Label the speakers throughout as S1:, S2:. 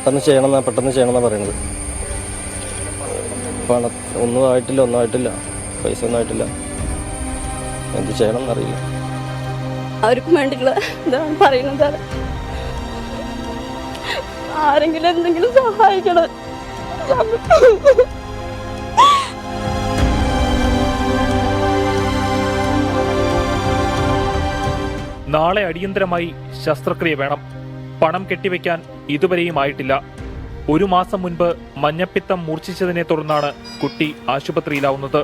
S1: പെട്ടെന്ന് ചെയ്യണമെന്നാണ് പറയുന്നത്. ഒന്നും ആയിട്ടില്ല, പൈസ ഒന്നും ആയിട്ടില്ല, എന്ത് ചെയ്യണം എന്നറിയില്ല.
S2: അവർക്കും വേണ്ടിയുള്ള ഇതാണ് പറയുന്നത്. ആരെങ്കിലും എന്തെങ്കിലും സഹായിക്കണം.
S3: നാളെ അടിയന്തരമായി ശസ്ത്രക്രിയ വേണം. പണം കെട്ടിവെക്കാൻ ഇതുവരെയും ആയിട്ടില്ല. 1 മാസം മുൻപ് മഞ്ഞപ്പിത്തം മൂർച്ഛിച്ചതിനെ തുടർന്നാണ് കുട്ടി ആശുപത്രിയിലാവുന്നത്.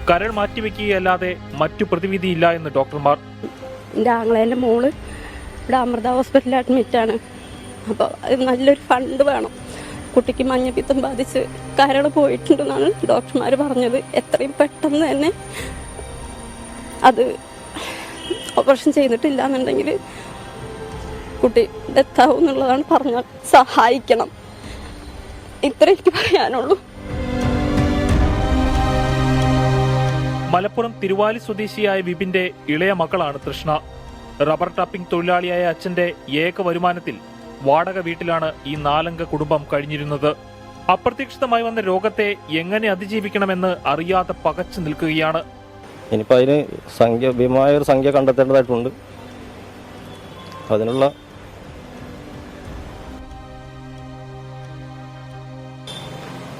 S3: കരൾ മാറ്റിവെക്കുകയല്ലാതെ മറ്റു പ്രതിവിധിയില്ല എന്ന് ഡോക്ടർമാർ.
S2: എൻ്റെ ആങ്ങളേൻ്റെ മോള് ഇവിടെ അമൃത ഹോസ്പിറ്റലിൽ അഡ്മിറ്റാണ്. അപ്പോൾ നല്ലൊരു ഫണ്ട് വേണം. കുട്ടിക്ക് മഞ്ഞപ്പിത്തം ബാധിച്ച് കരൾ പോയിട്ടുണ്ടെന്നാണ് ഡോക്ടർമാർ പറഞ്ഞത്. എത്രയും പെട്ടെന്ന് തന്നെ അത് ഓപ്പറേഷൻ ചെയ്തിട്ടില്ല എന്നുണ്ടെങ്കിൽ കുട്ടി ഡെത്താവും എന്നുള്ളതാണ് പറഞ്ഞത്. സഹായിക്കണം, ഇത്ര എനിക്ക് പറയാനുള്ളൂ.
S3: മലപ്പുറം തിരുവാലി സ്വദേശിയായ വിപിന്റെ ഇളയ മകളാണ് തൃഷ്ണ. റബ്ബർ ടാപ്പിംഗ് തൊഴിലാളിയായ അച്ഛന്റെ ഏക വരുമാനത്തിൽ വാടക വീട്ടിലാണ് ഈ 4 അംഗ കുടുംബം കഴിഞ്ഞിരുന്നത്. അപ്രതീക്ഷിതമായി വന്ന രോഗത്തെ എങ്ങനെ അതിജീവിക്കണമെന്ന് അറിയാതെ പകച്ചു നിൽക്കുകയാണ്.
S1: ഇനിയിപ്പോൾ അതിന് ഭീമമായ ഒരു സംഖ്യ കണ്ടെത്തേണ്ടതായിട്ടുണ്ട്.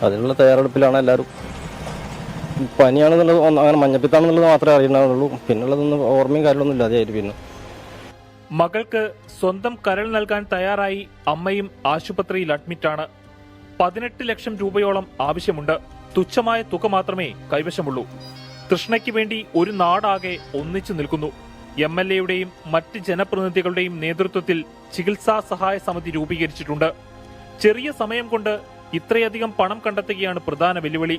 S1: അതിനുള്ള തയ്യാറെടുപ്പിലാണ് എല്ലാവരും. പനിയാണെന്നുള്ളത് അങ്ങനെ മഞ്ഞപ്പിത്താണെന്നുള്ളത് മാത്രമേ അറിയണ്ടാവുള്ളൂ. പിന്നുള്ളതൊന്നും ഓർമ്മയും കാര്യങ്ങളൊന്നും ഇല്ലാതെയായിട്ട്. പിന്നെ
S3: മകൾക്ക് സ്വന്തം കരൾ നൽകാൻ തയ്യാറായി അമ്മയും ആശുപത്രിയിൽ അഡ്മിറ്റാണ്. 18 ലക്ഷം രൂപയോളം ആവശ്യമുണ്ട്. തുച്ഛമായ തുക മാത്രമേ കൈവശമുള്ളൂ. തൃഷ്ണയ്ക്ക് വേണ്ടി ഒരു നാടാകെ ഒന്നിച്ചു നിൽക്കുന്നു. MLA-യുടെയും മറ്റ് ജനപ്രതിനിധികളുടെയും നേതൃത്വത്തിൽ ചികിത്സാ സഹായ സമിതി രൂപീകരിച്ചിട്ടുണ്ട്. ചെറിയ സമയം കൊണ്ട് ഇത്രയധികം പണം കണ്ടെത്തുകയാണ് പ്രധാന വെല്ലുവിളി.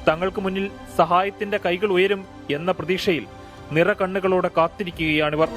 S3: തങ്ങൾക്ക് മുന്നിൽ സഹായത്തിന്റെ കൈകൾ ഉയരും എന്ന പ്രതീക്ഷയിൽ നിറകണ്ണുകളോടെ കാത്തിരിക്കുകയാണിവർ.